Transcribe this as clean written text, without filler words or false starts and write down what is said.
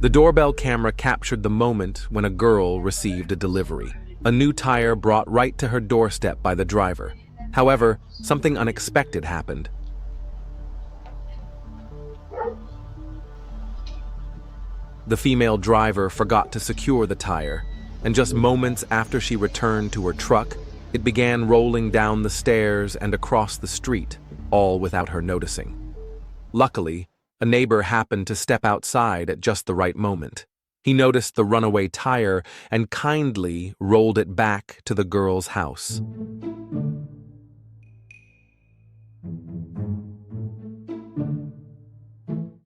The doorbell camera captured the moment when a girl received a delivery. A new tire brought right to her doorstep by the driver. However, something unexpected happened. The female driver forgot to secure the tire, and just moments after she returned to her truck, it began rolling down the stairs and across the street, all without her noticing. Luckily, a neighbor happened to step outside at just the right moment. He noticed the runaway tire and kindly rolled it back to the girl's house.